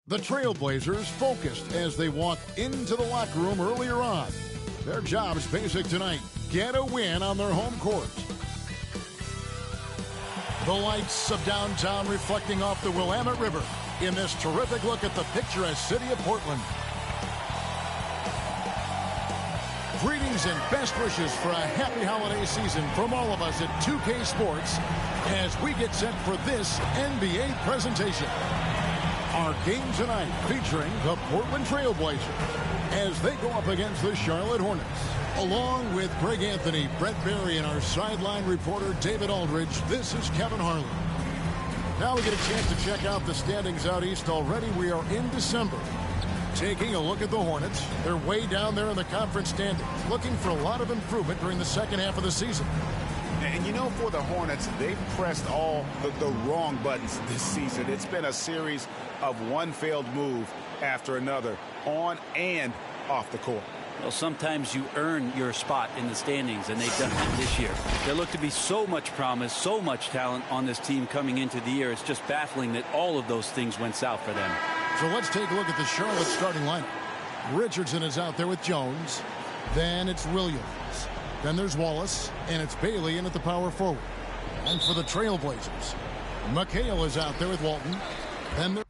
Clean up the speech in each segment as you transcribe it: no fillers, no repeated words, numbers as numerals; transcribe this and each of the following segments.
The Trailblazers focused as they walk into the locker room earlier on. Their job is basic tonight. Get a win on their home court. The lights of downtown reflecting off the Willamette River in this terrific look at the picturesque city of Portland. Greetings and best wishes for a happy holiday season from all of us at 2K Sports as we get set for this NBA presentation. Our game tonight featuring the Portland Trailblazers as they go up against the Charlotte Hornets. Along with Greg Anthony, Brett Berry, and our sideline reporter David Aldridge, this is Kevin Harlan. Now we get a chance to check out the standings out east already. We are in December. Taking a look at the Hornets, they're way down there in the conference standings, looking for a lot of improvement during the second half of the season. And you know, for the Hornets, they've pressed all the wrong buttons this season. It's been a series of one failed move after another, on and off the court. Well, sometimes you earn your spot in the standings, and they've done that this year. There looked to be so much promise, so much talent on this team coming into the year. It's just baffling that all of those things went south for them. So let's take a look at the Charlotte starting lineup. Richardson is out there with Jones. Then it's Williams. Then there's Wallace, and it's Bailey in at the power forward. And for the Trailblazers, McHale is out there with Walton. Then there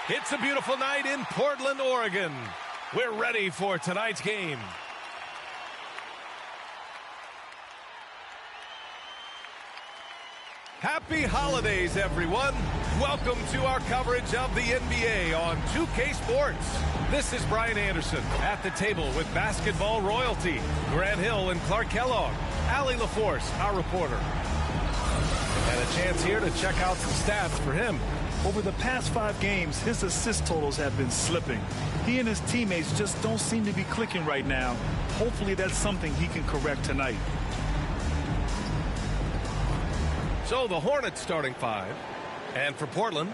It's a beautiful night in Portland, Oregon. We're ready for tonight's game. Happy holidays, everyone. Welcome to our coverage of the NBA on 2K Sports. This is Brian Anderson at the table with basketball royalty, Grant Hill and Clark Kellogg, Allie LaForce, our reporter. And a chance here to check out some stats for him. Over the past 5 games, his assist totals have been slipping. He and his teammates just don't seem to be clicking right now. Hopefully that's something he can correct tonight. So the Hornets starting 5. And for Portland,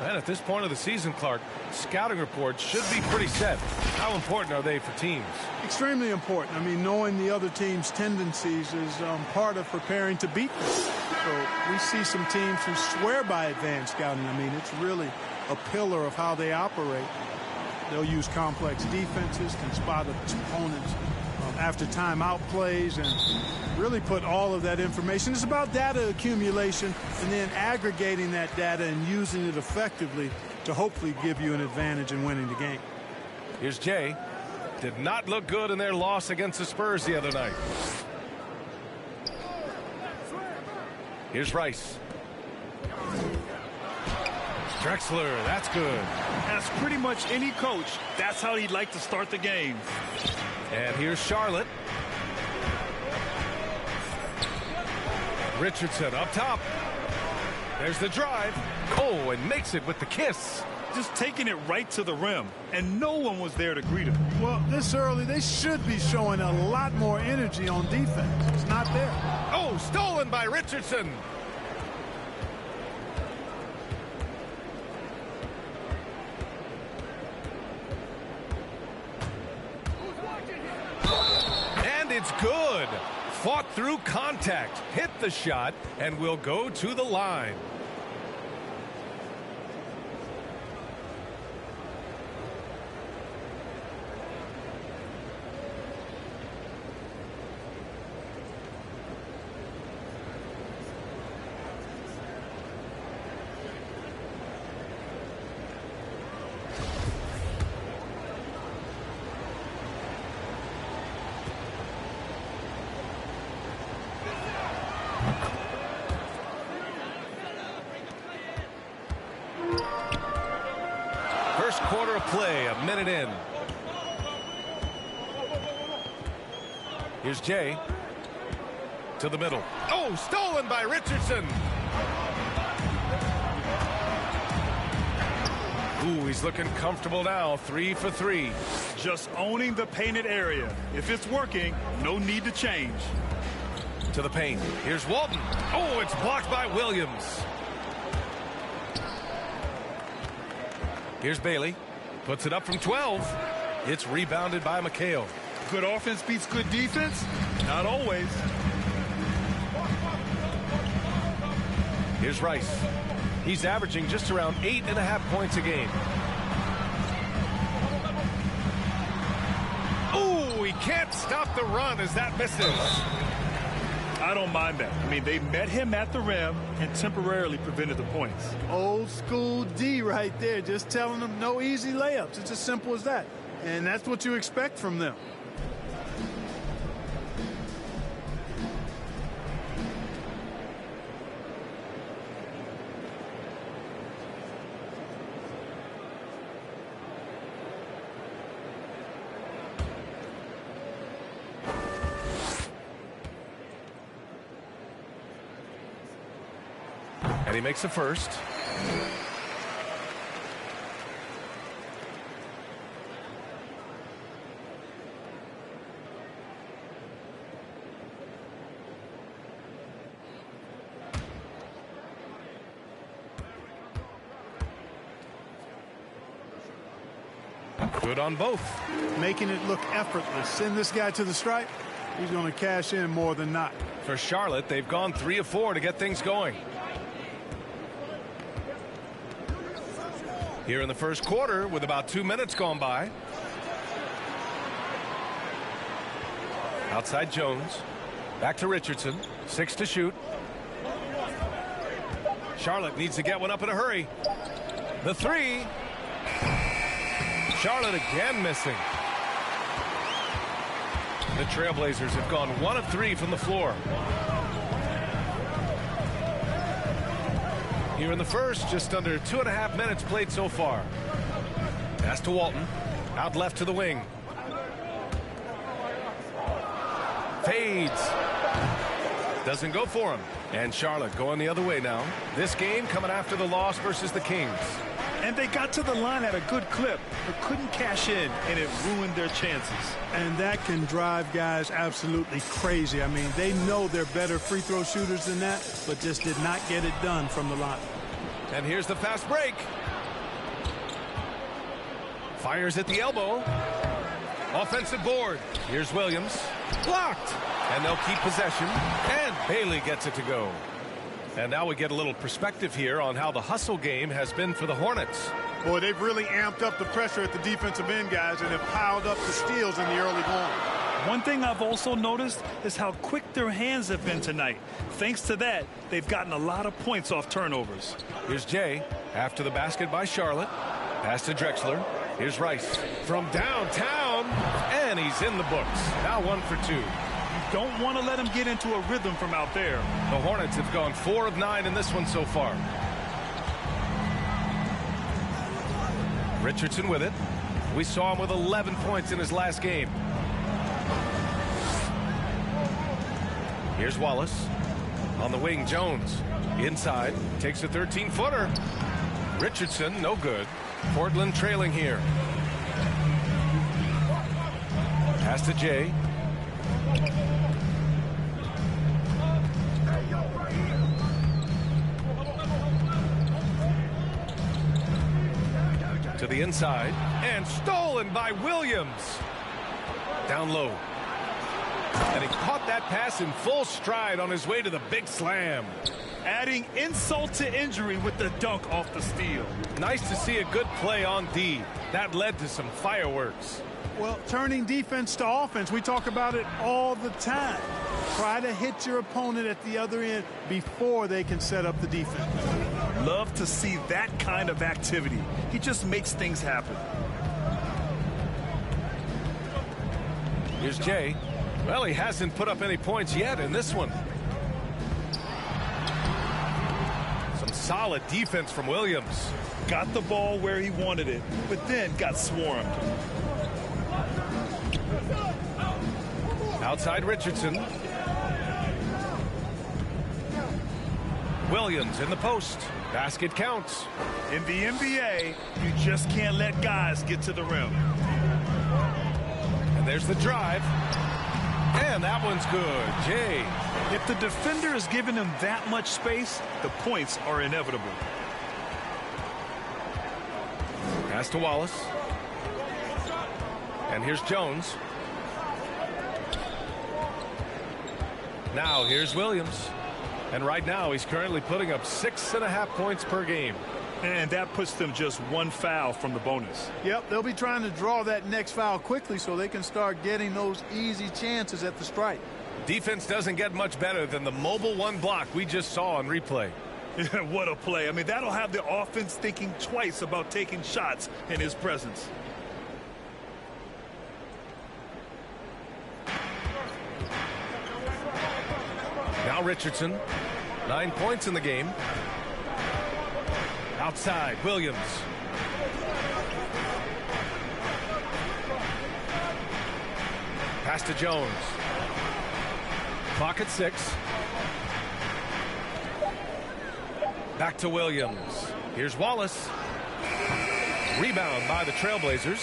And at this point of the season, Clark, scouting reports should be pretty set. How important are they for teams? Extremely important. I mean, knowing the other team's tendencies is part of preparing to beat them. So we see some teams who swear by advanced scouting. I mean, it's really a pillar of how they operate. They'll use complex defenses, can spot opponents after timeout plays, and really put all of that information. It's about data accumulation and then aggregating that data and using it effectively to hopefully give you an advantage in winning the game. Here's Jay. Did not look good in their loss against the Spurs the other night. Here's Rice. Drexler, that's good. As pretty much any coach, that's how he'd like to start the game. And here's Charlotte. Richardson up top. There's the drive. Oh, and makes it with the kiss. Just taking it right to the rim, and no one was there to greet him. Well, this early, they should be showing a lot more energy on defense. It's not there. Oh, stolen by Richardson. And it's good. Fought through contact, hit the shot, and will go to the line. First quarter of play, a minute in. Here's Jay. To the middle. Oh, stolen by Richardson. Ooh, he's looking comfortable now. 3 for 3. Just owning the painted area. If it's working, no need to change. To the paint. Here's Walton. Oh, it's blocked by Williams. Here's Bailey. Puts it up from 12. It's rebounded by McHale. Good offense beats good defense? Not always. Here's Rice. He's averaging just around 8.5 points a game. Ooh, he can't stop the run as that misses. I don't mind that. I mean, they met him at the rim and temporarily prevented the points. Old school D right there, just telling them no easy layups. It's as simple as that. And that's what you expect from them. And he makes the first. Good on both. Making it look effortless. Send this guy to the stripe. He's going to cash in more than not. For Charlotte, they've gone 3 of 4 to get things going. Here in the first quarter with about 2 minutes gone by. Outside Jones. Back to Richardson. 6 to shoot. Charlotte needs to get one up in a hurry. The 3. Charlotte again missing. The Trailblazers have gone 1 of 3 from the floor. Here in the first, just under 2.5 minutes played so far. Pass to Walton. Out left to the wing. Fades. Doesn't go for him. And Charlotte going the other way now. This game coming after the loss versus the Kings. And they got to the line at a good clip, but couldn't cash in, and it ruined their chances. And that can drive guys absolutely crazy. I mean, they know they're better free throw shooters than that, but just did not get it done from the line. And here's the fast break. Fires at the elbow. Offensive board. Here's Williams. Blocked. And they'll keep possession. And Bailey gets it to go. And now we get a little perspective here on how the hustle game has been for the Hornets. Boy, they've really amped up the pressure at the defensive end, guys, and have piled up the steals in the early going. One thing I've also noticed is how quick their hands have been tonight. Thanks to that, they've gotten a lot of points off turnovers. Here's Jay after the basket by Charlotte. Pass to Drexler. Here's Rice from downtown, and he's in the books. Now 1 for 2. Don't want to let him get into a rhythm from out there. The Hornets have gone 4 of 9 in this one so far. Richardson with it. We saw him with 11 points in his last game. Here's Wallace. On the wing, Jones. Inside. Takes a 13-footer. Richardson, no good. Portland trailing here. Pass to Jay. To the inside. And stolen by Williams. Down low. And he caught that pass in full stride on his way to the big slam. Adding insult to injury with the dunk off the steal. Nice to see a good play on D. That led to some fireworks. Well, turning defense to offense, we talk about it all the time. Try to hit your opponent at the other end before they can set up the defense. Love to see that kind of activity. He just makes things happen. Here's Jay. Well, he hasn't put up any points yet in this one. Some solid defense from Williams. Got the ball where he wanted it, but then got swarmed. Outside Richardson. Williams in the post. Basket counts. In the NBA, you just can't let guys get to the rim. And there's the drive. And that one's good. Jay. If the defender is giving him that much space, the points are inevitable. Pass to Wallace. And here's Jones. Now here's Williams. And right now he's currently putting up 6.5 points per game. And that puts them just 1 foul from the bonus. Yep, they'll be trying to draw that next foul quickly so they can start getting those easy chances at the stripe. Defense doesn't get much better than the mobile 1 block we just saw on replay. What a play. I mean, that'll have the offense thinking twice about taking shots in his presence. Now Richardson. 9 points in the game. Outside, Williams. Pass to Jones. Clock at 6. Back to Williams. Here's Wallace. Rebound by the Trailblazers.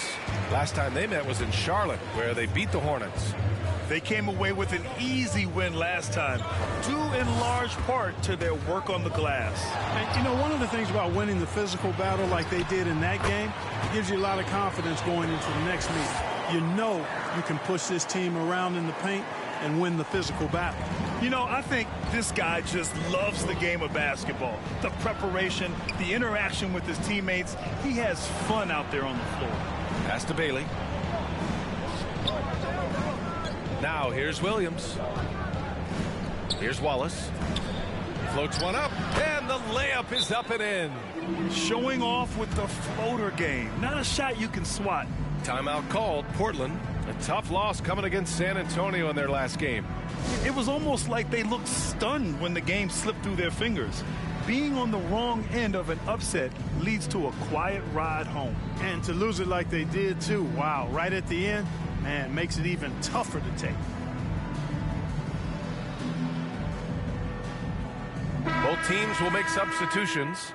Last time they met was in Charlotte, where they beat the Hornets. They came away with an easy win last time, due in large part to their work on the glass. And, you know, one of the things about winning the physical battle like they did in that game, it gives you a lot of confidence going into the next meeting. You know you can push this team around in the paint and win the physical battle. You know, I think this guy just loves the game of basketball. The preparation, the interaction with his teammates. He has fun out there on the floor. Pass to Bailey. Now here's Williams. Here's Wallace. Floats one up, and the layup is up and in. Showing off with the floater game. Not a shot you can swat. Timeout called. Portland. A tough loss coming against San Antonio in their last game. It was almost like they looked stunned when the game slipped through their fingers. Being on the wrong end of an upset leads to a quiet ride home. And to lose it like they did, too. Wow, right at the end, man, makes it even tougher to take. Both teams will make substitutions.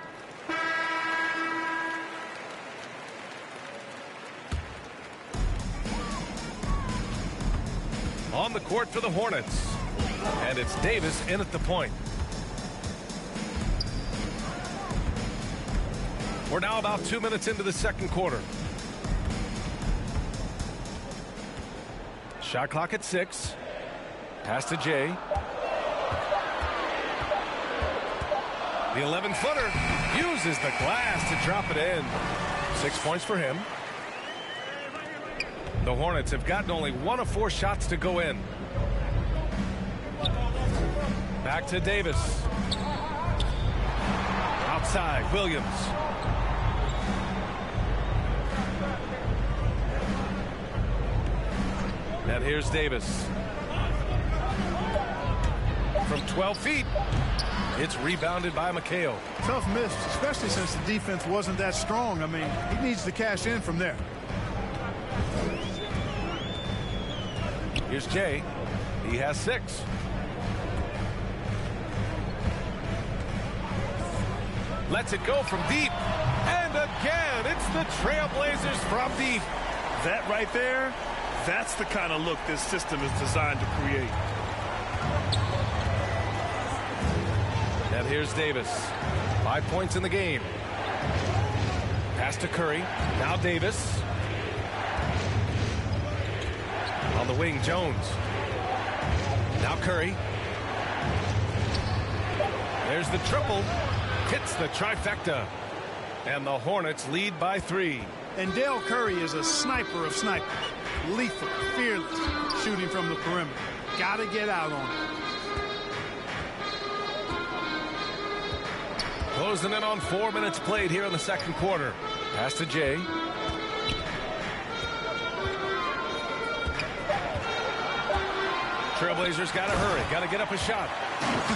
On the court for the Hornets. And it's Davis in at the point. We're now about 2 minutes into the second quarter. Shot clock at 6. Pass to Jay. The 11-footer uses the glass to drop it in. 6 points for him. The Hornets have gotten only 1 of 4 shots to go in. Back to Davis. Outside, Williams. And here's Davis. From 12 feet. It's rebounded by McHale. Tough miss, especially since the defense wasn't that strong. I mean, he needs to cash in from there. Here's Jay. He has 6. Lets it go from deep. And again, it's the Trailblazers from deep. That right there, that's the kind of look this system is designed to create. And here's Davis. 5 points in the game. Pass to Curry. Now Davis. On the wing, Jones. Now Curry. There's the triple. Hits the trifecta. And the Hornets lead by 3. And Dell Curry is a sniper of snipers. Lethal, fearless, shooting from the perimeter. Gotta get out on it. Closing in on 4 minutes played here in the second quarter. Pass to Jay. Trailblazers got to hurry. Got to get up a shot.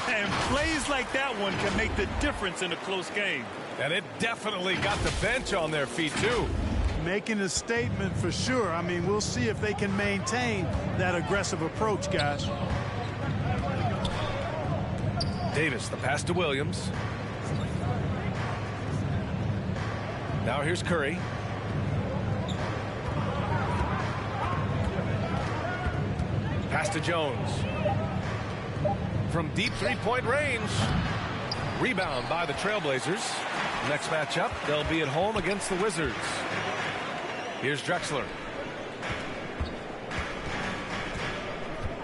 And plays like that one can make the difference in a close game. And it definitely got the bench on their feet, too. Making a statement for sure. I mean, we'll see if they can maintain that aggressive approach, guys. Davis, the pass to Williams. Now here's Curry. Pass to Jones. From deep three-point range. Rebound by the Trailblazers. Next matchup, they'll be at home against the Wizards. Here's Drexler.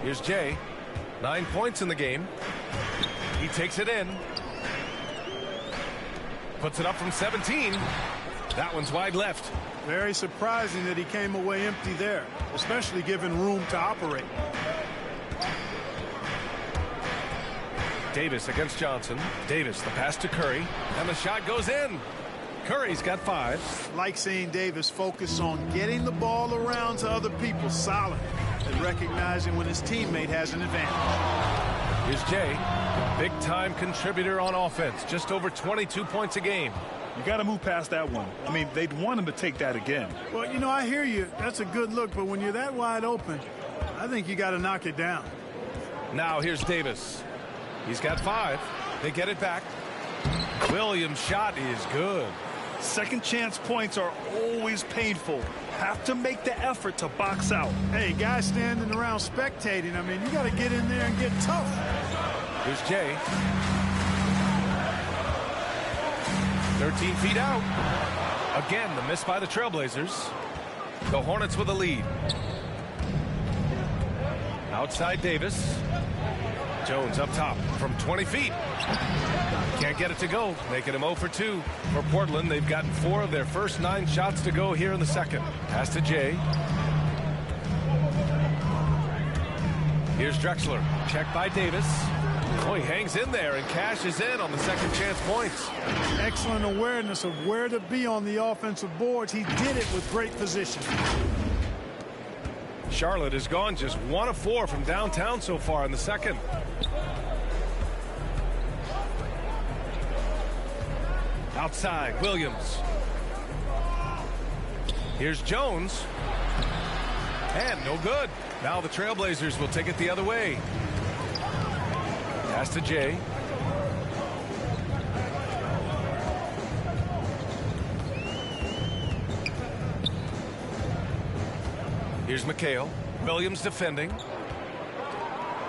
Here's Jay. 9 points in the game. He takes it in. Puts it up from 17. That one's wide left. Very surprising that he came away empty there, especially given room to operate. Davis against Johnson. Davis, the pass to Curry. And the shot goes in. Curry's got 5. Like seeing Davis focus on getting the ball around to other people solid and recognizing when his teammate has an advantage. Here's Jay. Big-time contributor on offense. Just over 22 points a game. You got to move past that one. I mean, they'd want him to take that again. Well, you know, I hear you. That's a good look, but when you're that wide open, I think you got to knock it down. Now here's Davis. He's got 5. They get it back. Williams' shot is good. Second chance points are always painful. Have to make the effort to box out. Hey, guys standing around spectating, I mean, you got to get in there and get tough. Here's Jay. 13 feet out. Again, the miss by the Trailblazers. The Hornets with a lead. Outside Davis. Jones up top from 20 feet. Can't get it to go, making him 0 for 2. For Portland, they've gotten 4 of their first 9 shots to go here in the second. Pass to Jay. Here's Drexler. Checked by Davis. Oh, he hangs in there and cashes in on the second chance points. Excellent awareness of where to be on the offensive boards. He did it with great position. Charlotte has gone just 1 of 4 from downtown so far in the second. Outside, Williams. Here's Jones. And no good. Now the Trailblazers will take it the other way. Pass to Jay. Here's McHale. Williams defending.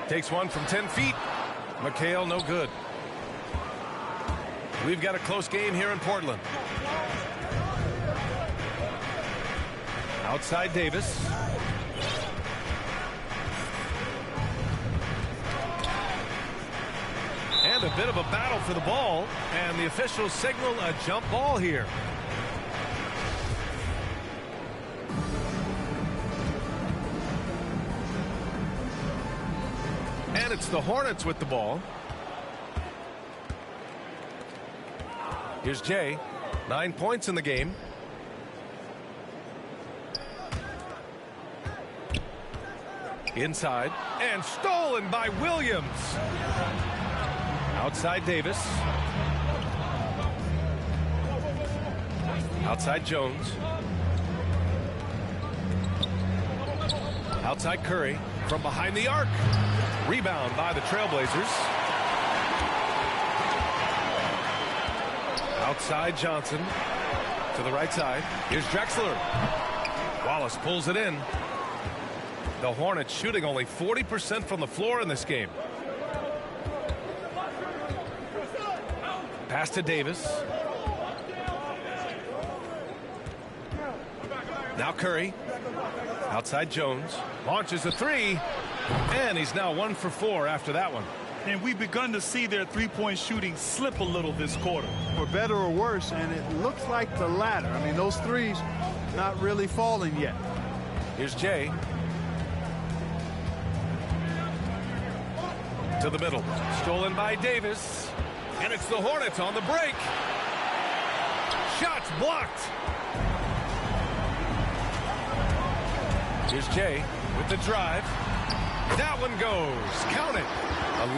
Takes one from 10 feet. McHale no good. We've got a close game here in Portland. Outside Davis. And a bit of a battle for the ball, and the officials signal a jump ball here. And it's the Hornets with the ball. Here's Jay. 9 points in the game. Inside, and stolen by Williams. Outside Davis. Outside Jones. Outside Curry from behind the arc. Rebound by the Trailblazers. Outside Johnson to the right side. Here's Drexler. Wallace pulls it in. The Hornets shooting only 40% from the floor in this game. Pass to Davis. Now Curry. Outside Jones. Launches a three. And he's now 1 for 4 after that one. And we've begun to see their three-point shooting slip a little this quarter. For better or worse, and it looks like the latter. I mean, those threes not really falling yet. Here's Jay. To the middle. Stolen by Davis. And it's the Hornets on the break. Shots blocked. Here's Jay with the drive. That one goes. Count it.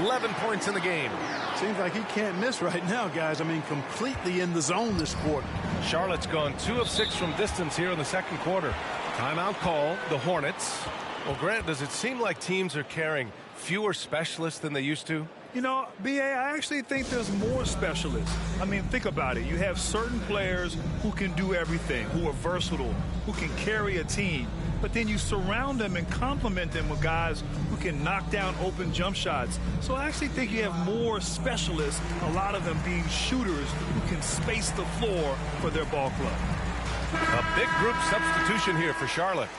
11 points in the game. Seems like he can't miss right now, guys. I mean, completely in the zone this quarter. Charlotte's gone 2 of 6 from distance here in the second quarter. Timeout call, the Hornets. Well, Grant, does it seem like teams are carrying fewer specialists than they used to? You know, B.A., I actually think there's more specialists. I mean, think about it. You have certain players who can do everything, who are versatile, who can carry a team. But then you surround them and complement them with guys who can knock down open jump shots. So I actually think you have more specialists, a lot of them being shooters who can space the floor for their ball club. A big group substitution here for Charlotte.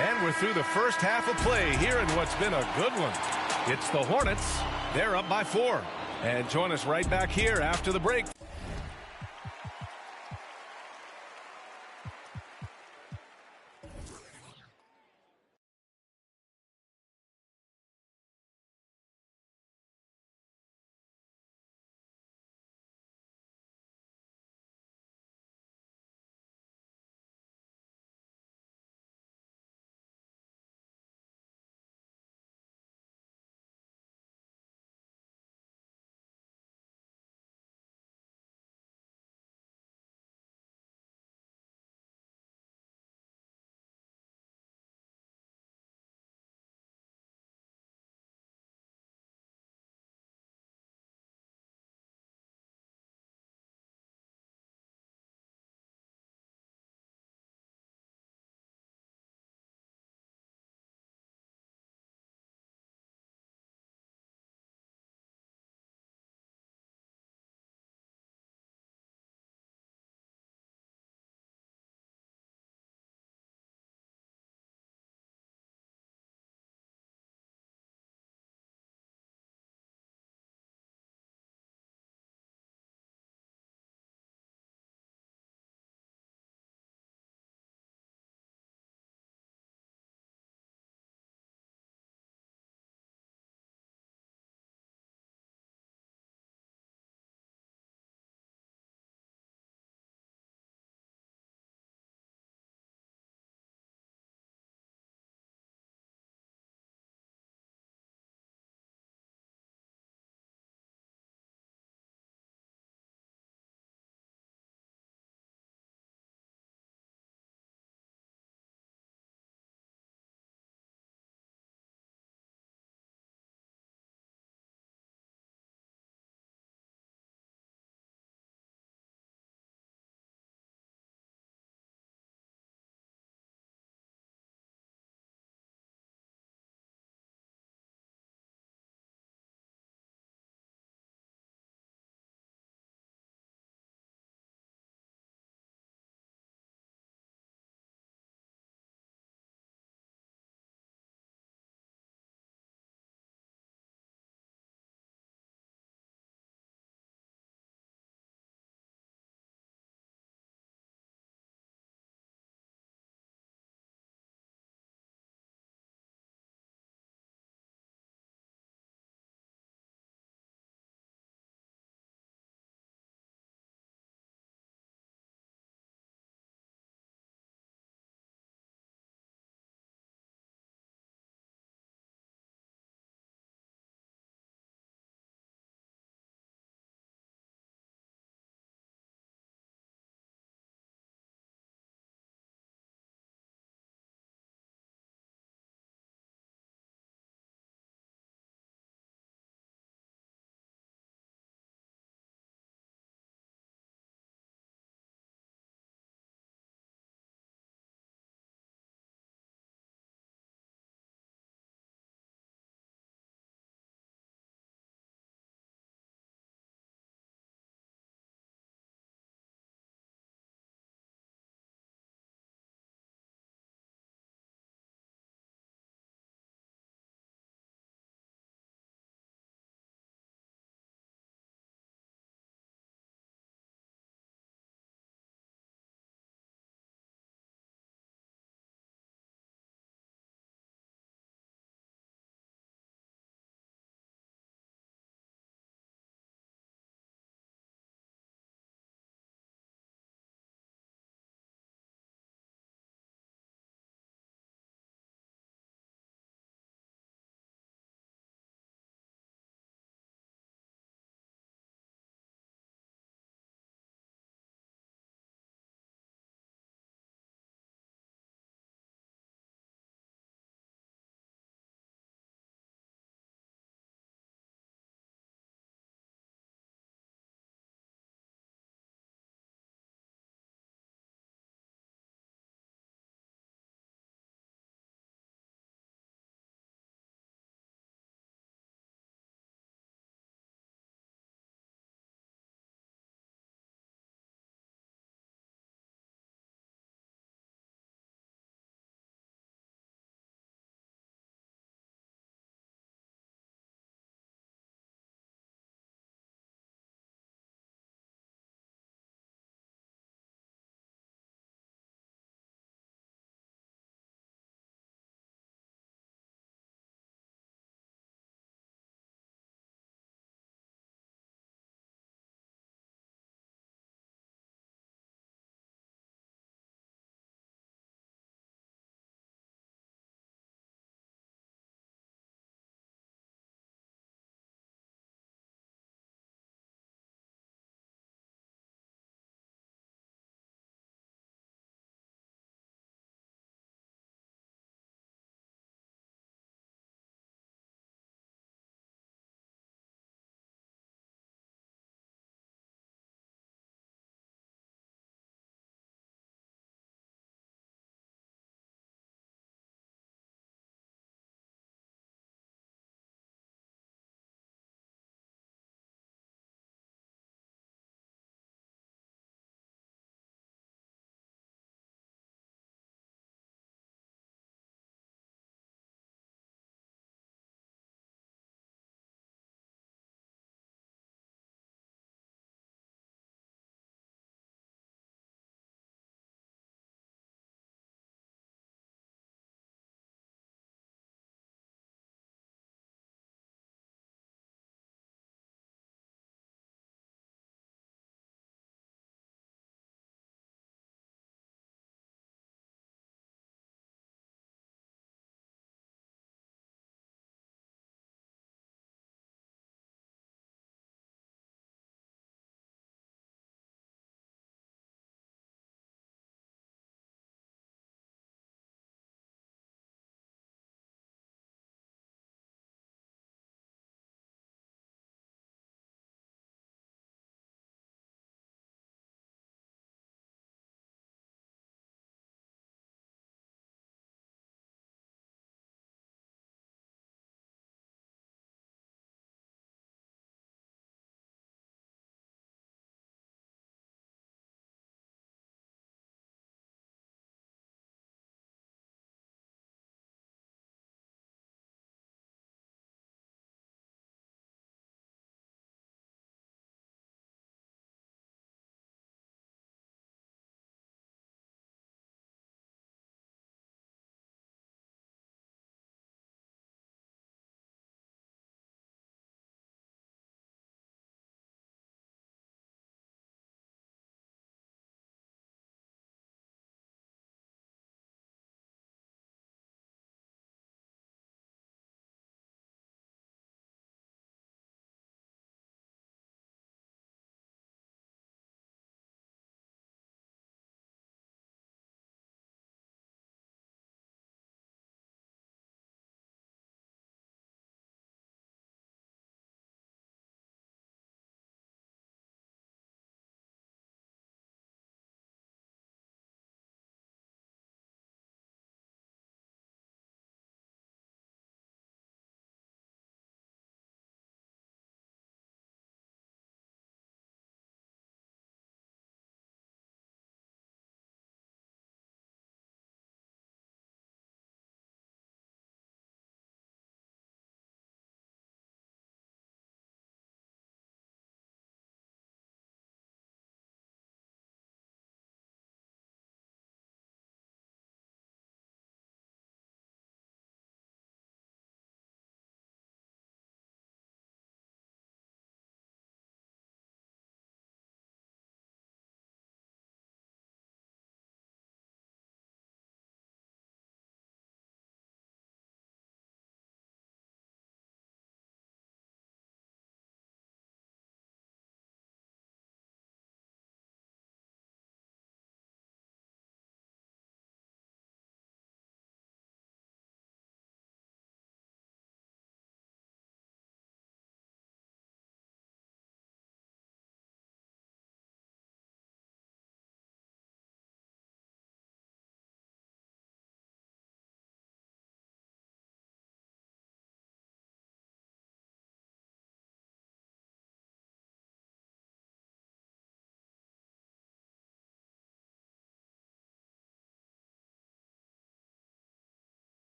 And we're through the first half of play here in what's been a good one. It's the Hornets. They're up by 4. And join us right back here after the break.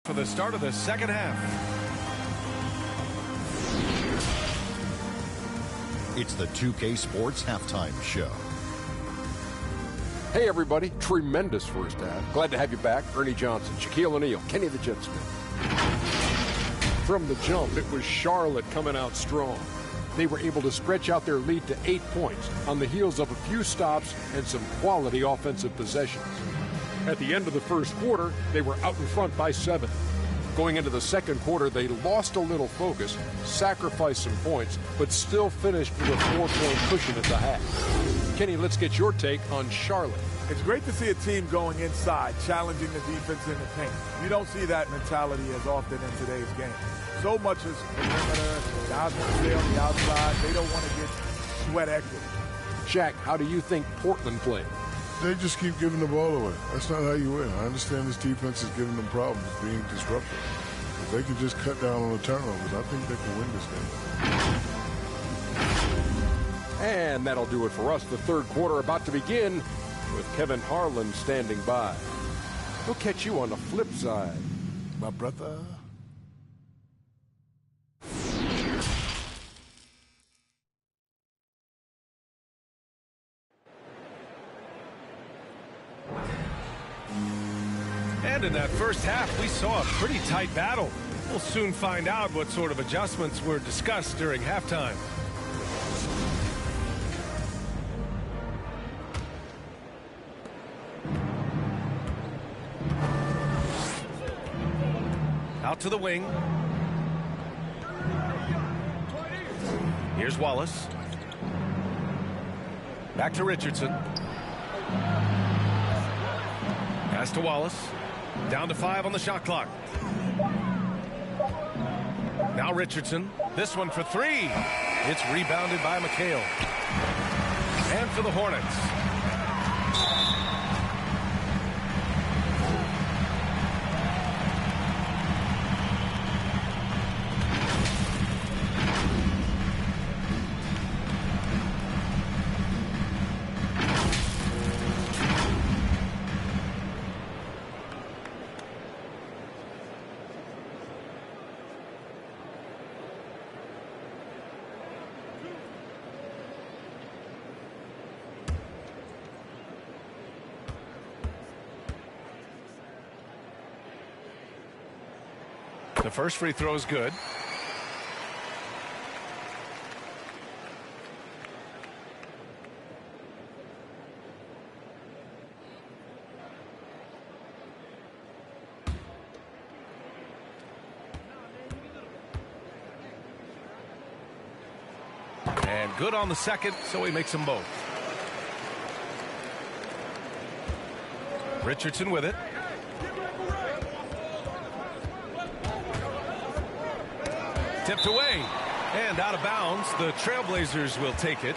for the start of the second half. It's the 2K Sports Halftime Show. Hey, everybody. Tremendous first half. Glad to have you back. Ernie Johnson, Shaquille O'Neal, Kenny the Jet Smith. From the jump, it was Charlotte coming out strong. They were able to stretch out their lead to 8 points on the heels of a few stops and some quality offensive possessions. At the end of the first quarter, they were out in front by 7. Going into the second quarter, they lost a little focus, sacrificed some points, but still finished with a 4-point cushion at the half. Kenny, let's get your take on Charlotte. It's great to see a team going inside, challenging the defense in the paint. You don't see that mentality as often in today's game. So much is perimeter, guys want to stay on the outside. They don't want to get sweat equity. Shaq, how do you think Portland played? They just keep giving the ball away. That's not how you win. I understand this defense is giving them problems, being disruptive. If they could just cut down on the turnovers, I think they can win this game. And that'll do it for us. The third quarter about to begin with Kevin Harlan standing by. We'll catch you on the flip side, My brother. And in that first half, we saw a pretty tight battle. We'll soon find out what sort of adjustments were discussed during halftime. Out to the wing. Here's Wallace. Back to Richardson. Pass to Wallace. Down to 5 on the shot clock. Now Richardson. This one for 3. It's rebounded by McHale. And for the Hornets. The first free throw is good. And good on the second, so he makes them both. Richardson with it. Tipped away and out of bounds. The Trailblazers will take it.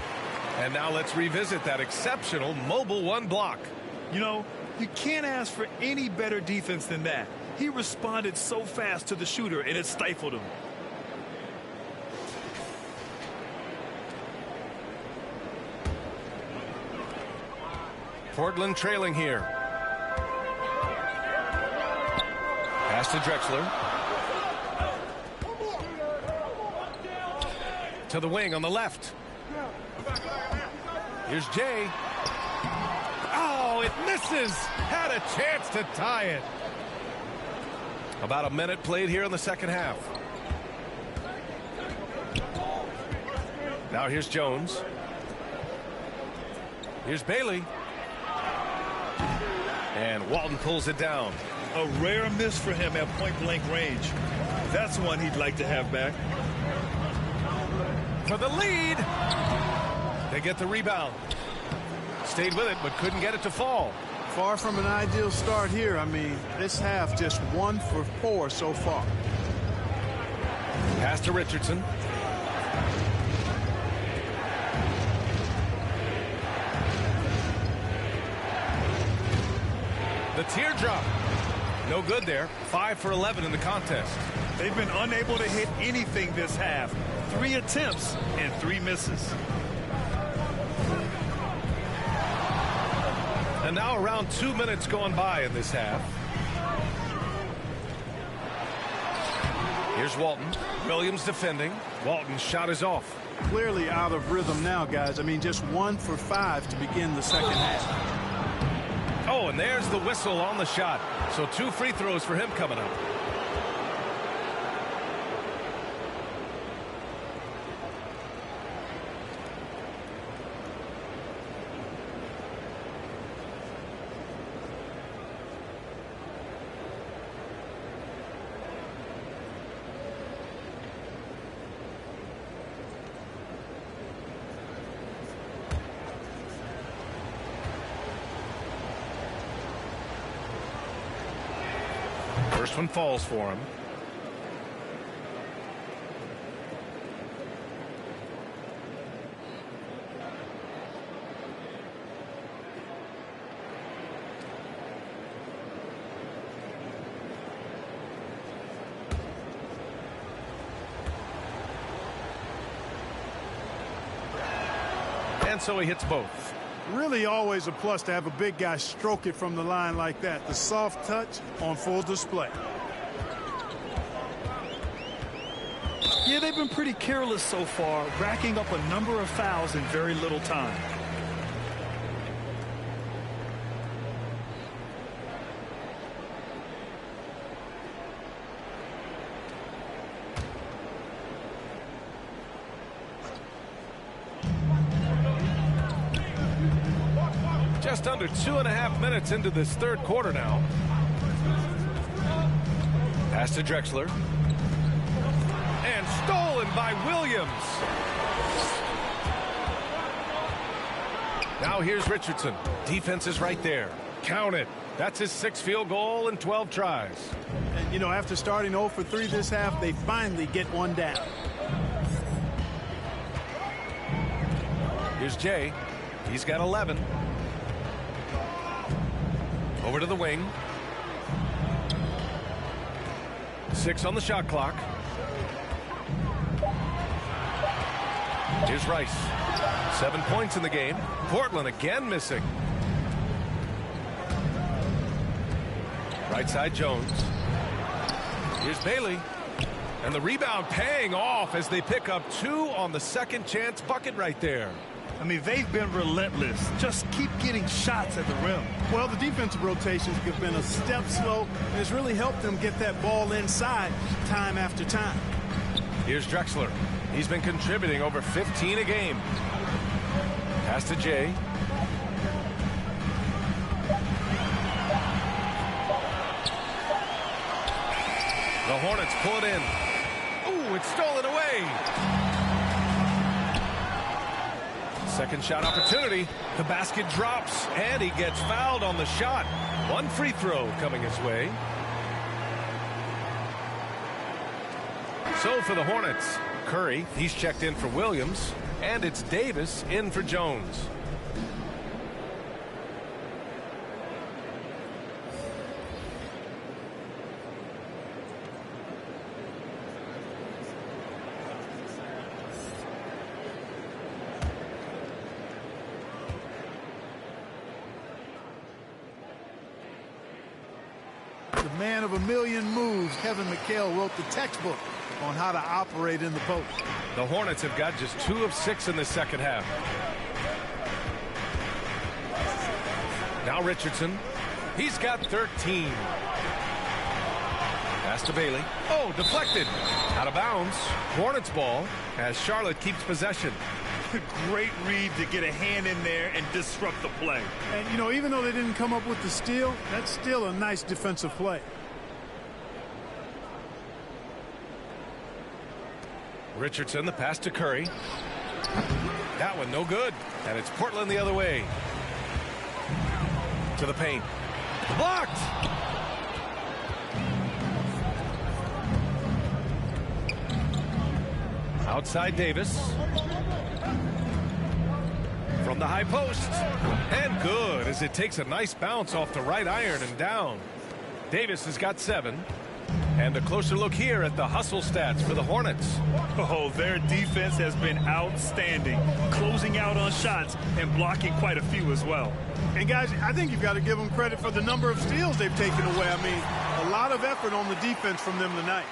And now let's revisit that exceptional Mobile One block. You know, you can't ask for any better defense than that. He responded so fast to the shooter, and it stifled him. Portland trailing here. Pass to Drexler. To the wing on the left. Here's Jay. Oh, it misses. Had a chance to tie it. About a minute played here in the second half. Now here's Jones. Here's Bailey. And Walton pulls it down. A rare miss for him at point-blank range. That's one he'd like to have back. For the lead. They get the rebound. Stayed with it, but couldn't get it to fall. Far from an ideal start here. I mean, this half just 1 for 4 so far. Pass to Richardson. The teardrop. No good there. 5 for 11 in the contest. They've been unable to hit anything this half. 3 attempts and 3 misses. And now around 2 minutes going by in this half. Here's Walton. Williams defending. Walton's shot is off. Clearly out of rhythm now, guys. I mean, just 1 for 5 to begin the second half. Oh, and there's the whistle on the shot. So 2 free throws for him coming up. First one falls for him. And so he hits both. Really always a plus to have a big guy stroke it from the line like that. The soft touch on full display. Yeah, they've been pretty careless so far, racking up a number of fouls in very little time. Just under 2.5 minutes into this third quarter now. Pass to Drexler. And stolen by Williams. Now here's Richardson. Defense is right there. Count it. That's his 6th field goal in 12 tries. And, you know, after starting 0 for 3 this half, they finally get one down. Here's Jay. He's got 11. Over to the wing. 6 on the shot clock. Here's Rice. 7 points in the game. Portland again missing. Right side Jones. Here's Bailey. And the rebound paying off as they pick up 2 on the second chance bucket right there. I mean, they've been relentless. Just keep getting shots at the rim. Well, the defensive rotations have been a step slow, and it's really helped them get that ball inside time after time. Here's Drexler. He's been contributing over 15 a game. Pass to Jay. The Hornets pull it in. Ooh, it's stolen away. Second shot opportunity. The basket drops, and he gets fouled on the shot. 1 free throw coming his way. So for the Hornets, Curry, he's checked in for Williams, and it's Davis in for Jones. The man of a million moves, Kevin McHale, wrote the textbook on how to operate in the post. The Hornets have got just 2 of 6 in the second half. Now Richardson. He's got 13. Pass to Bailey. Oh, deflected. Out of bounds. Hornets ball as Charlotte keeps possession. Great read to get a hand in there and disrupt the play. And, you know, even though they didn't come up with the steal, that's still a nice defensive play. Richardson, the pass to Curry. That one no good. And it's Portland the other way. To the paint. Blocked! Outside Davis. From the high post. And good as it takes a nice bounce off the right iron and down. Davis has got 7. And a closer look here at the hustle stats for the Hornets. Oh, their defense has been outstanding, closing out on shots and blocking quite a few as well. And, guys, I think you've got to give them credit for the number of steals they've taken away. I mean, a lot of effort on the defense from them tonight.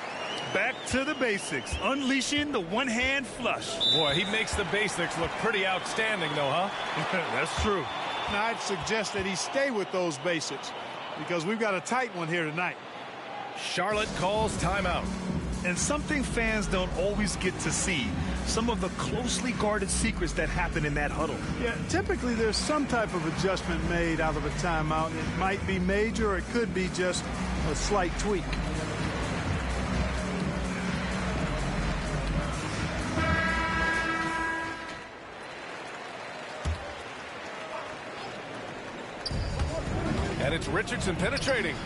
Back to the basics, unleashing the one-hand flush. Boy, he makes the basics look pretty outstanding, though, huh? That's true. Now, I'd suggest that he stay with those basics because we've got a tight one here tonight. Charlotte calls timeout. And something fans don't always get to see, some of the closely guarded secrets that happen in that huddle. Yeah, typically there's some type of adjustment made out of a timeout. It might be major or it could be just a slight tweak. And it's Richardson penetrating.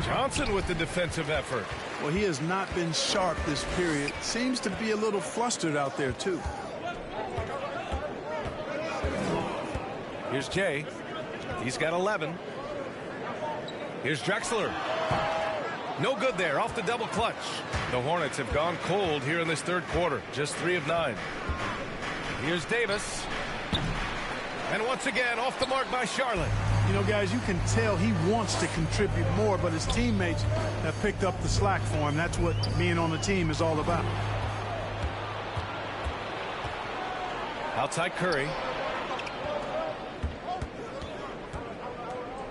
Johnson with the defensive effort. Well, he has not been sharp this period. Seems to be a little flustered out there, too. Here's Jay. He's got 11. Here's Drexler. No good there, off the double clutch. The Hornets have gone cold here in this third quarter. Just 3 of 9. Here's Davis. And once again, off the mark by Charlotte. You know, guys, you can tell he wants to contribute more, but his teammates have picked up the slack for him. That's what being on the team is all about. Outside Curry.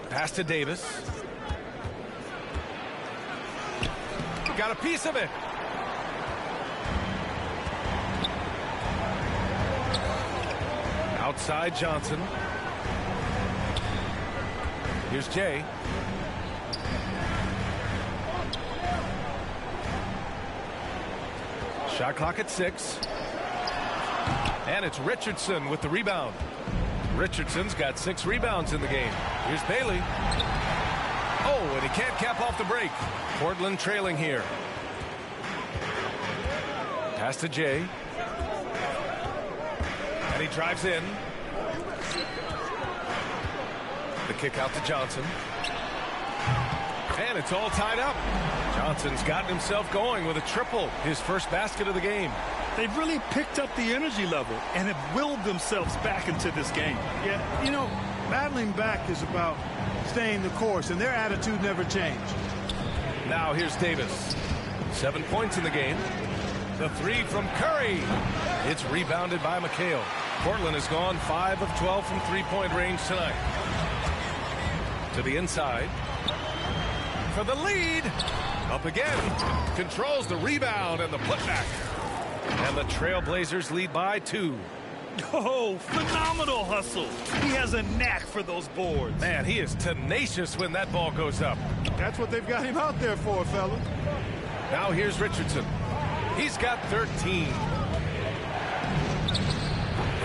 Pass to Davis. Got a piece of it. Outside Johnson. Here's Jay. Shot clock at 6. And it's Richardson with the rebound. Richardson's got 6 rebounds in the game. Here's Bailey. Oh, and he can't cap off the break. Portland trailing here. Pass to Jay. And he drives in. The kick out to Johnson. And it's all tied up. Johnson's gotten himself going with a triple. His first basket of the game. They've really picked up the energy level and have willed themselves back into this game. Yeah, you know, battling back is about staying the course, and their attitude never changed. Now here's Davis. 7 points in the game. The 3 from Curry. It's rebounded by McHale. Portland has gone 5 of 12 from three-point range tonight. To the inside. For the lead. Up again. Controls the rebound and the putback. And the Trailblazers lead by 2. Oh, phenomenal hustle. He has a knack for those boards. Man, he is tenacious when that ball goes up. That's what they've got him out there for, fella. Now here's Richardson. He's got 13.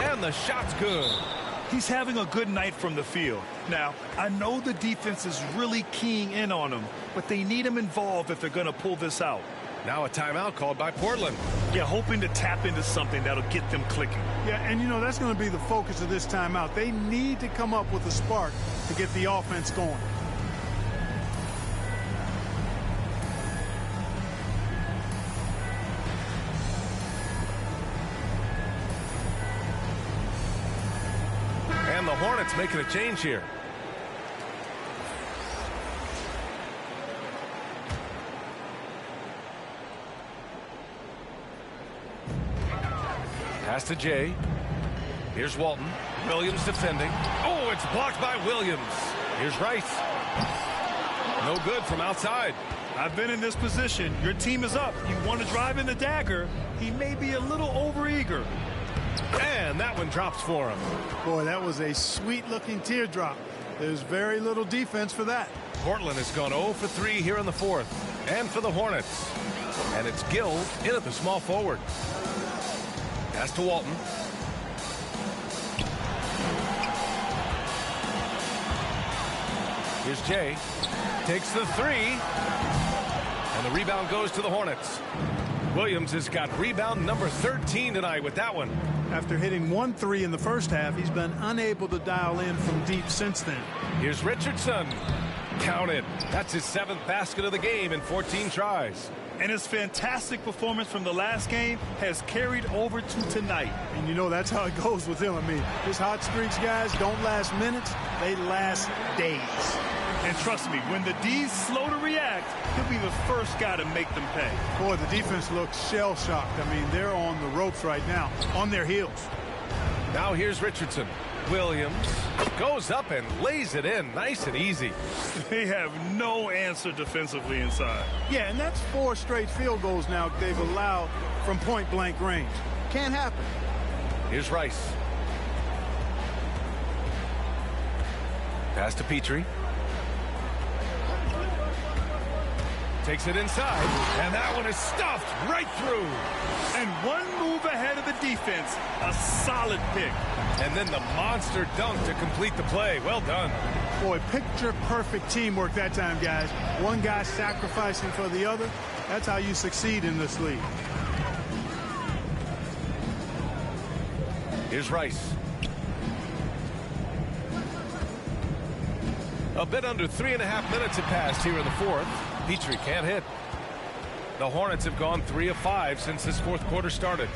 And the shot's good. He's having a good night from the field. Now, I know the defense is really keying in on him, but they need him involved if they're going to pull this out. Now a timeout called by Portland. Yeah, hoping to tap into something that'll get them clicking. Yeah, and you know, that's going to be the focus of this timeout. They need to come up with a spark to get the offense going. And the Hornets making a change here. Pass to Jay. Here's Walton. Williams defending. Oh, it's blocked by Williams. Here's Rice. No good from outside. I've been in this position. Your team is up. You want to drive in the dagger. He may be a little overeager. And that one drops for him. Boy, that was a sweet-looking teardrop. There's very little defense for that. Portland has gone 0 for 3 here in the fourth. And for the Hornets. And it's Gill in at the small forward. Pass to Walton. Here's Jay. Takes the 3. And the rebound goes to the Hornets. Williams has got rebound number 13 tonight with that one. After hitting 1 3 in the first half, he's been unable to dial in from deep since then. Here's Richardson. Counted. That's his 7th basket of the game in 14 tries. And his fantastic performance from the last game has carried over to tonight. And you know, that's how it goes with him. I mean, his hot streaks, guys, don't last minutes. They last days. And trust me, when the D's slow to react, he'll be the first guy to make them pay. Boy, the defense looks shell-shocked. I mean, they're on the ropes right now, on their heels. Now here's Richardson. Williams goes up and lays it in nice and easy. They have no answer defensively inside. Yeah, and that's 4 straight field goals now they've allowed from point-blank range. Can't happen. Here's Rice. Pass to Petrie. Takes it inside, and that one is stuffed right through. And one move ahead of the defense, a solid pick. And then the monster dunk to complete the play. Well done. Boy, picture-perfect teamwork that time, guys. One guy sacrificing for the other. That's how you succeed in this league. Here's Rice. A bit under 3.5 minutes have passed here in the fourth. Petrie can't hit. The Hornets have gone 3 of 5 since this fourth quarter started.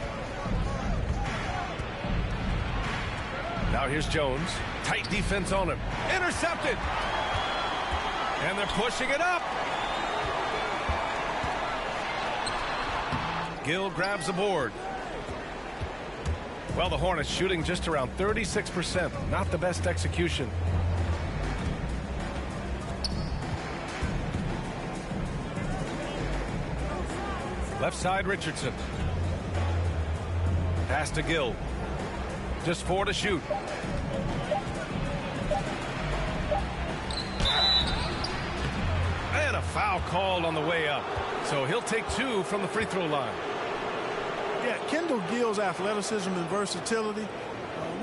Now here's Jones. Tight defense on him. Intercepted. And they're pushing it up. Gill grabs the board. Well, the Hornets shooting just around 36%. Not the best execution. Left side, Richardson. Pass to Gill. Just 4 to shoot. And a foul called on the way up. So he'll take 2 from the free throw line. Yeah, Kendall Gill's athleticism and versatility,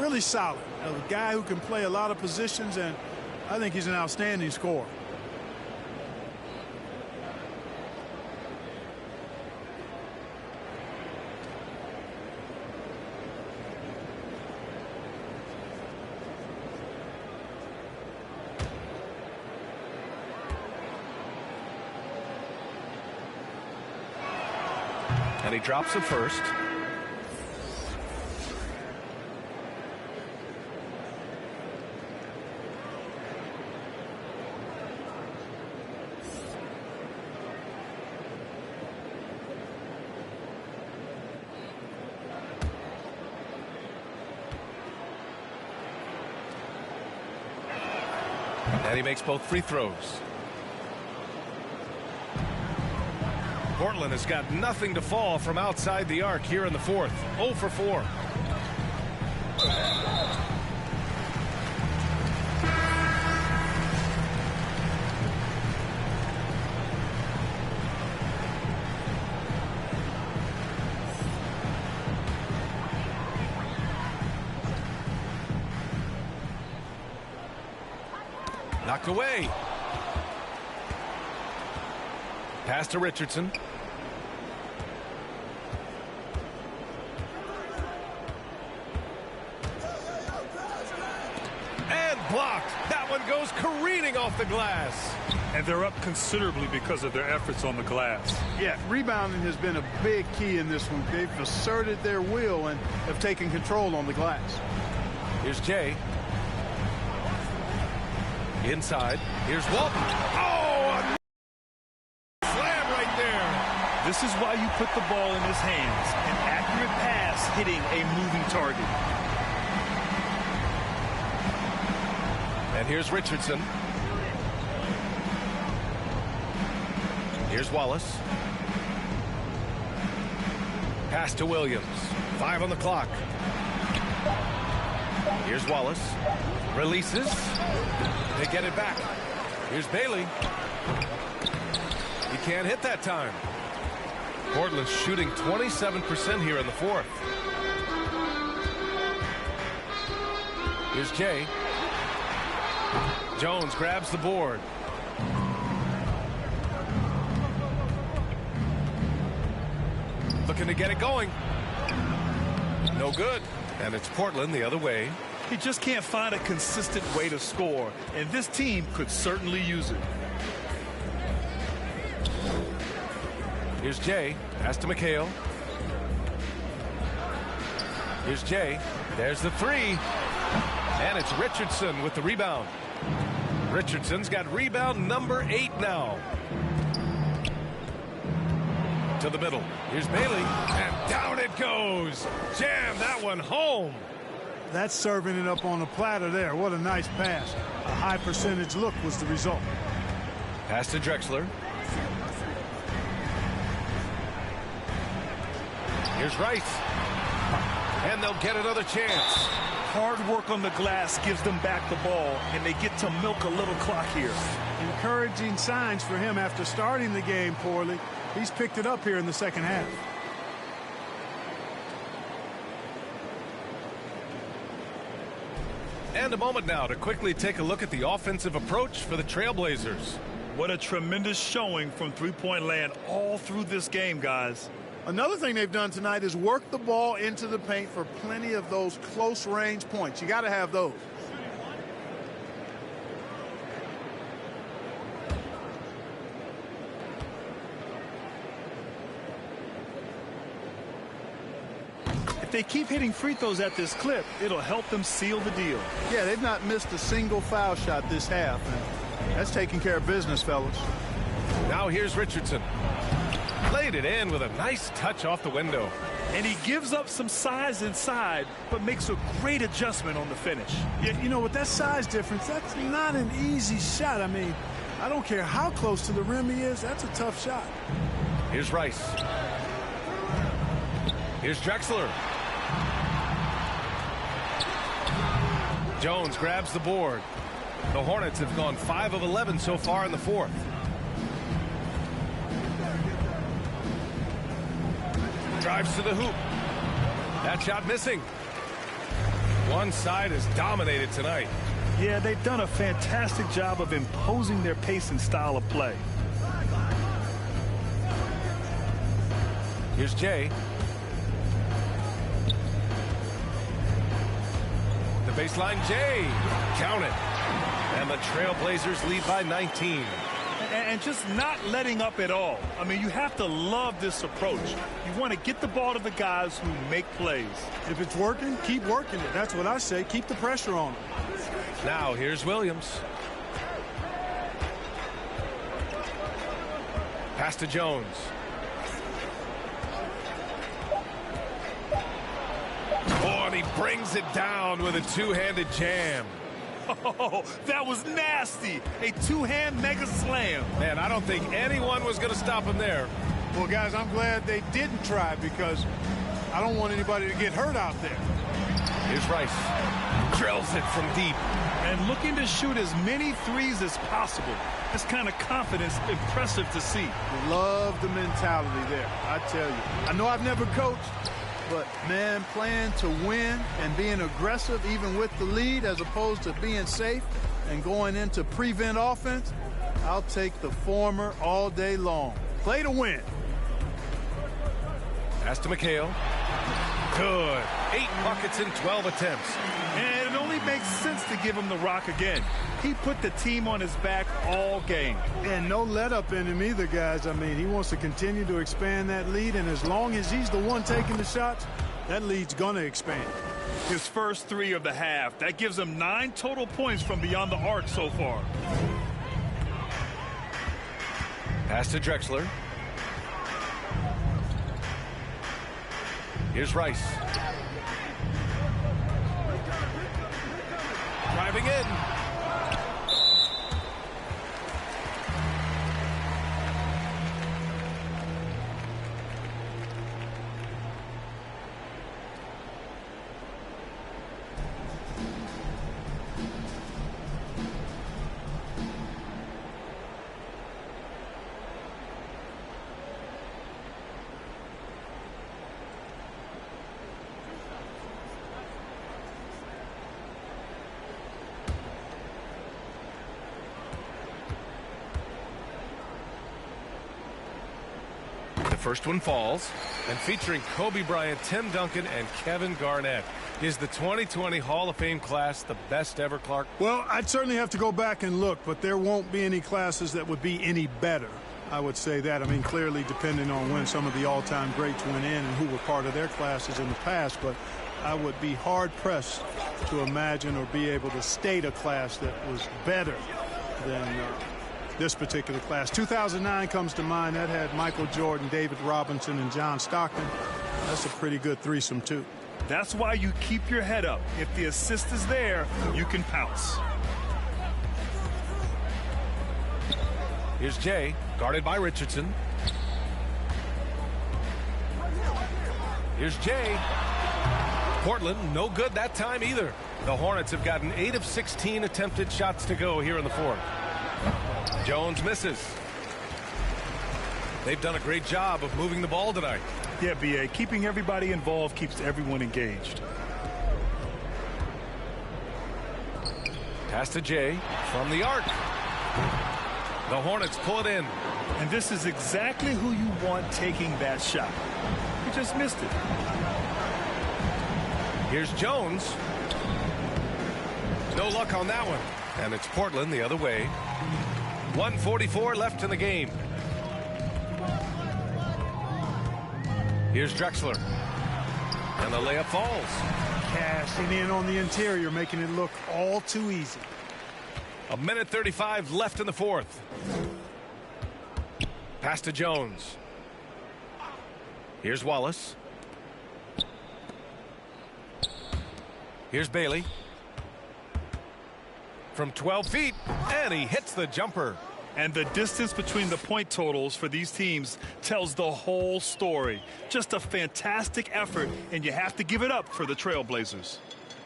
really solid. A guy who can play a lot of positions, and I think he's an outstanding scorer. And he drops it first. And he makes both free throws. Portland has got nothing to fall from outside the arc here in the fourth. 0 for 4. Knocked away. Pass to Richardson. And blocked. That one goes careening off the glass. And they're up considerably because of their efforts on the glass. Yeah, rebounding has been a big key in this one. They've asserted their will and have taken control on the glass. Here's Jay. Inside. Here's Walton. Oh, a slam right there. This is why you put the ball in his hands. An accurate pass hitting a moving target. And here's Richardson. Here's Wallace. Pass to Williams. 5 on the clock. Here's Wallace. Releases. They get it back. Here's Bailey. He can't hit that time. Portland's shooting 27% here in the fourth. Here's Jay. Jones grabs the board. Looking to get it going. No good. And it's Portland the other way. He just can't find a consistent way to score, and this team could certainly use it. Here's Jay. Pass to McHale. Here's Jay. There's the 3. And it's Richardson with the rebound. Richardson's got rebound number 8 now. To the middle. Here's Bailey. And down it goes. Jam that one home. That's serving it up on a platter there. What a nice pass. A high percentage look was the result. Pass to Drexler. Here's Rice. And they'll get another chance. Hard work on the glass gives them back the ball, and they get to milk a little clock here. Encouraging signs for him after starting the game poorly. He's picked it up here in the second half. And a moment now to quickly take a look at the offensive approach for the Trailblazers. What a tremendous showing from three-point land all through this game, guys. Another thing they've done tonight is work the ball into the paint for plenty of those close-range points. You got to have those. If they keep hitting free throws at this clip, it'll help them seal the deal. Yeah, they've not missed a single foul shot this half. And that's taking care of business, fellas. Now here's Richardson. Laid it in with a nice touch off the window. And he gives up some size inside, but makes a great adjustment on the finish. Yeah, you know, with that size difference, that's not an easy shot. I mean, I don't care how close to the rim he is, that's a tough shot. Here's Rice. Here's Drexler. Jones grabs the board. The Hornets have gone 5 of 11 so far in the fourth. Drives to the hoop. That shot missing. One side is dominated tonight. Yeah, they've done a fantastic job of imposing their pace and style of play. Here's Jay. The baseline, Jay. Count it. And the Trailblazers lead by 19. And just not letting up at all. I mean, you have to love this approach. You want to get the ball to the guys who make plays. If it's working, keep working it. That's what I say. Keep the pressure on them. Now here's Williams. Pass to Jones. Oh, and he brings it down with a two-handed jam. Oh, that was nasty. A two-hand mega slam. Man, I don't think anyone was going to stop him there. Well, guys, I'm glad they didn't try because I don't want anybody to get hurt out there. Here's Rice. Drills it from deep. And looking to shoot as many threes as possible. This kind of confidence, impressive to see. Love the mentality there, I tell you. I know I've never coached, but, man, playing to win and being aggressive even with the lead as opposed to being safe and going into prevent offense, I'll take the former all day long. Play to win. Pass to McHale. Good. 8 buckets in 12 attempts. And it only makes sense to give him the rock again. He put the team on his back all game. And no let up in him either, guys. I mean, he wants to continue to expand that lead, and as long as he's the one taking the shots, that lead's going to expand. His first 3 of the half. That gives him 9 total points from beyond the arc so far. Pass to Drexler. Here's Rice. Driving in. First one falls, and featuring Kobe Bryant, Tim Duncan, and Kevin Garnett. Is the 2020 Hall of Fame class the best ever, Clark? Well, I'd certainly have to go back and look, but there won't be any classes that would be any better. I would say that. I mean, clearly depending on when some of the all-time greats went in and who were part of their classes in the past, but I would be hard-pressed to imagine or be able to state a class that was better than this particular class. 2009 comes to mind. That had Michael Jordan, David Robinson, and John Stockton. That's a pretty good threesome, too. That's why you keep your head up. If the assist is there, you can pounce. Here's Jay, guarded by Richardson. Here's Jay. Portland, no good that time either. The Hornets have gotten 8 of 16 attempted shots to go here in the fourth. Jones misses. They've done a great job of moving the ball tonight. Yeah, B.A., keeping everybody involved keeps everyone engaged. Pass to Jay from the arc. The Hornets pull it in. And this is exactly who you want taking that shot. He just missed it. Here's Jones. No luck on that one. And it's Portland the other way. 1:44 left in the game. Here's Drexler. And the layup falls. Cashing in on the interior, making it look all too easy. 1:35 left in the fourth. Pass to Jones. Here's Wallace. Here's Bailey. From 12 feet, and he hits the jumper. And the distance between the point totals for these teams tells the whole story. Just a fantastic effort, and you have to give it up for the Trailblazers.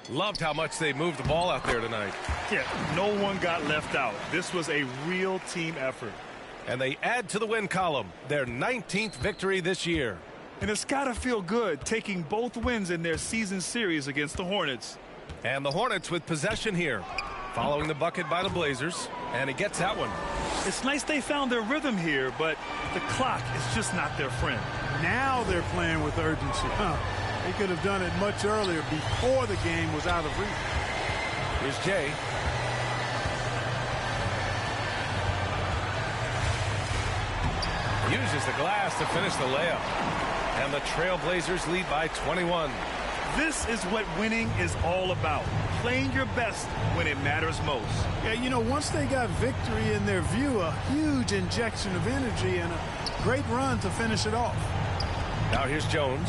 Loved how much they moved the ball out there tonight. Yeah, no one got left out. This was a real team effort. And they add to the win column, their 19th victory this year. And it's got to feel good taking both wins in their season series against the Hornets. And the Hornets with possession here, following the bucket by the Blazers, and he gets that one. It's nice they found their rhythm here, but the clock is just not their friend. Now they're playing with urgency. They could have done it much earlier, before the game was out of reach. Here's Jay. Uses the glass to finish the layup. And the Trailblazers lead by 21. This is what winning is all about. Playing your best when it matters most. Yeah, you know, once they got victory in their view, a huge injection of energy and a great run to finish it off. Now here's Jones.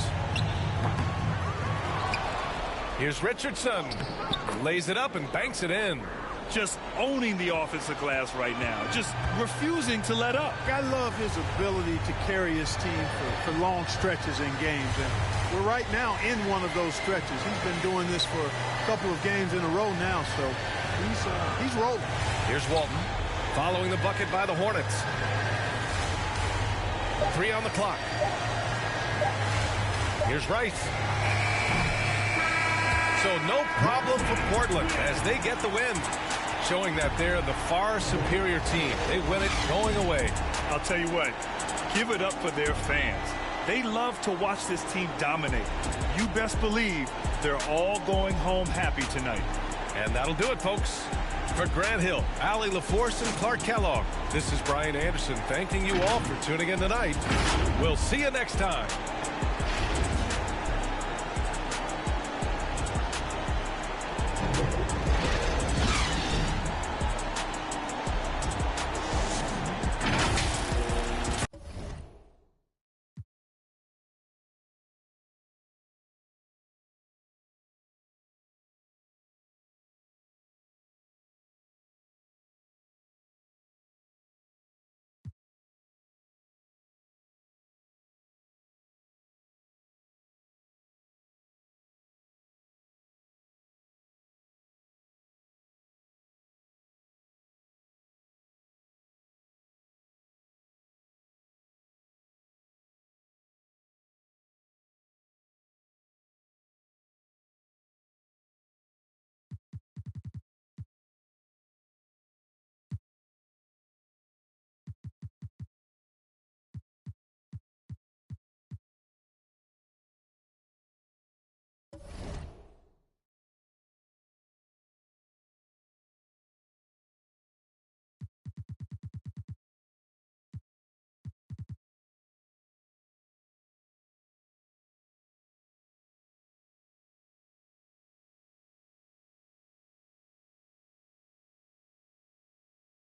Here's Richardson. Lays it up and banks it in. Just owning the offensive glass right now. Just refusing to let up. I love his ability to carry his team for long stretches in games. And we're right now in one of those stretches. He's been doing this for a couple of games in a row now, so he's rolling. Here's Walton following the bucket by the Hornets. 3 on the clock. Here's Rice. So no problem for Portland as they get the win, showing that they're the far superior team. They win it going away. I'll tell you what, give it up for their fans. They love to watch this team dominate. You best believe they're all going home happy tonight. And that'll do it, folks. For Grant Hill, Allie LaForce, and Clark Kellogg, this is Brian Anderson thanking you all for tuning in tonight. We'll see you next time.